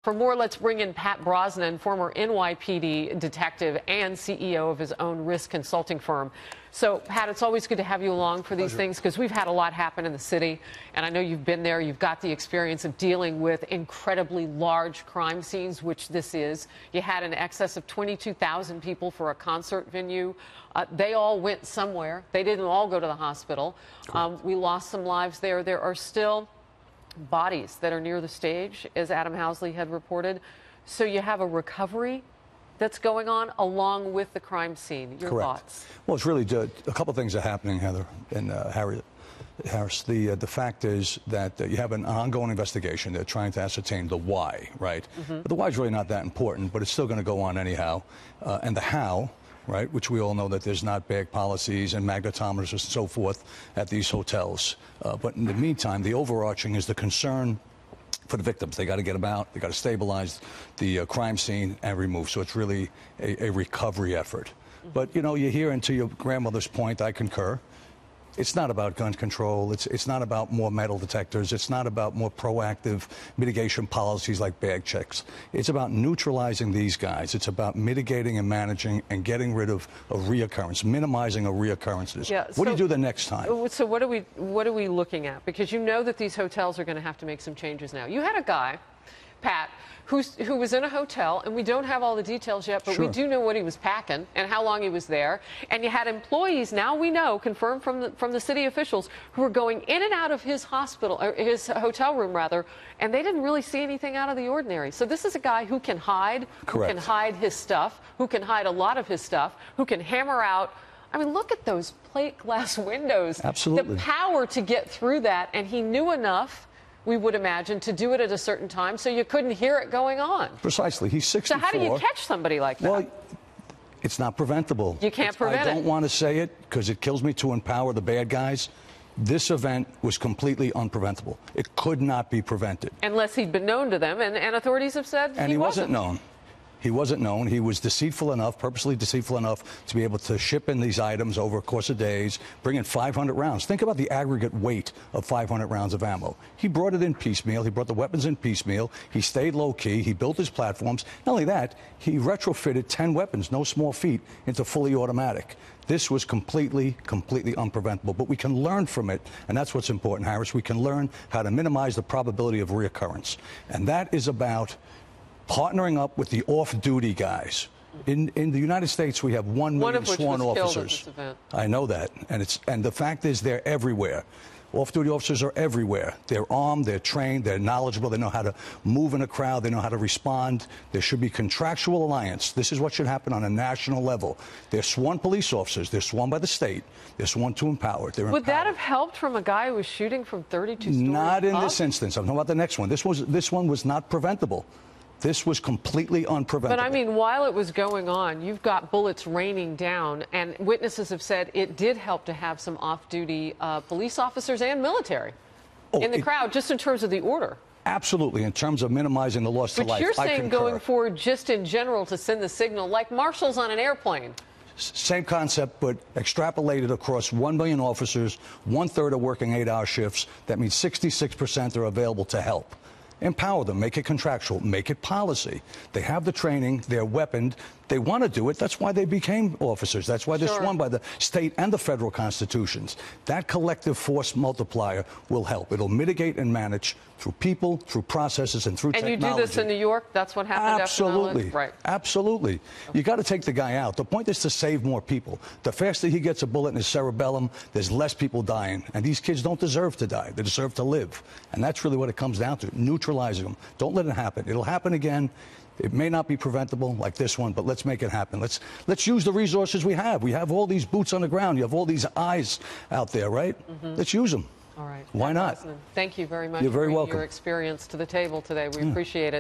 For more, let's bring in Pat Brosnan, former NYPD detective and CEO of his own risk consulting firm. So, Pat, it's always good to have you along for these things because we've had a lot happen in the city, and I know you've been there. You've got the experience of dealing with incredibly large crime scenes, which this is. You had in excess of 22,000 people for a concert venue. They all went somewhere. They didn't all go to the hospital. We lost some lives there. There are still bodies that are near the stage, as Adam Housley had reported. So you have a recovery that's going on along with the crime scene. Your thoughts? Well, it's really a couple of things are happening, Heather and Harris. The fact is that you have an ongoing investigation. They're trying to ascertain the why, right? But the why is really not that important, but it's still going to go on anyhow. And the how, right, which we all know that there's not bag policies and magnetometers and so forth at these hotels. But in the meantime, the overarching is the concern for the victims. They got to get them out. They got to stabilize the crime scene and remove. So it's really a recovery effort. But, you know, you hear, and to your grandmother's point, I concur. It's not about gun control. It's not about more metal detectors. It's not about more proactive mitigation policies like bag checks. It's about neutralizing these guys. It's about mitigating and managing and getting rid of reoccurrence, minimizing reoccurrences. Yeah, what do you do the next time? So what are we looking at? Because you know that these hotels are going to have to make some changes now. You had a guy, Pat, who was in a hotel, and we don't have all the details yet, but we do know what he was packing and how long he was there. And you had employees, now we know, confirmed from the city officials, who were going in and out of his hospital, or his hotel room rather, and they didn't really see anything out of the ordinary. So this is a guy who can hide, who can hide his stuff, who can hide a lot of his stuff, who can hammer out. I mean, look at those plate glass windows. Absolutely. The power to get through that, and he knew enough, we would imagine, to do it at a certain time so you couldn't hear it going on. Precisely. He's 64. So how do you catch somebody like that? Well, it's not preventable. You can't prevent it. I don't want to say it because it kills me to empower the bad guys. This event was completely unpreventable. It could not be prevented. Unless he'd been known to them, and authorities have said and he wasn't known. He wasn't known. He was deceitful enough, purposely deceitful enough, to be able to ship in these items over a course of days, bring in 500 rounds. Think about the aggregate weight of 500 rounds of ammo. He brought it in piecemeal. He brought the weapons in piecemeal. He stayed low-key. He built his platforms. Not only that, he retrofitted 10 weapons, no small feat, into fully automatic. This was completely unpreventable. But we can learn from it, and that's what's important, Harris. We can learn how to minimize the probability of reoccurrence. And that is about partnering up with the off-duty guys. In the United States, we have 1 million sworn officers. I know that, and the fact is they're everywhere. Off-duty officers are everywhere. They're armed, they're trained, they're knowledgeable, they know how to move in a crowd, they know how to respond. There should be contractual alliance. This is what should happen on a national level. They're sworn police officers. They're sworn by the state. They're sworn to empower. Would that have helped from a guy who was shooting from 32 stories Not in up? this instance. I'm talking about the next one. This one was not preventable. This was completely unpreventable. But, I mean, while it was going on, you've got bullets raining down, and witnesses have said it did help to have some off-duty police officers and military in the crowd, just in terms of the order. Absolutely, in terms of minimizing the loss to life. But you're saying going forward, just in general, to send the signal, like marshals on an airplane. Same concept, but extrapolated across 1 million officers, 1/3 are working 8-hour shifts. That means 66% are available to help. Empower them, make it contractual, make it policy. They have the training, they're weaponed, they want to do it. That's why they became officers. That's why they're sworn by the state and the federal constitutions. That collective force multiplier will help. It'll mitigate and manage through people, through processes, and through technology. And you do this in New York? That's what happened? Absolutely. Right. Absolutely. You got to take the guy out. The point is to save more people. The faster he gets a bullet in his cerebellum, there's less people dying. And these kids don't deserve to die. They deserve to live. And that's really what it comes down to, neutralizing them. Don't let it happen. It'll happen again. It may not be preventable like this one, but let's make it happen. Let's use the resources we have. We have all these boots on the ground. You have all these eyes out there, right? Let's use them. All right. Why not? Thank you very much You're very for bringing welcome. your experience to the table today. We appreciate it.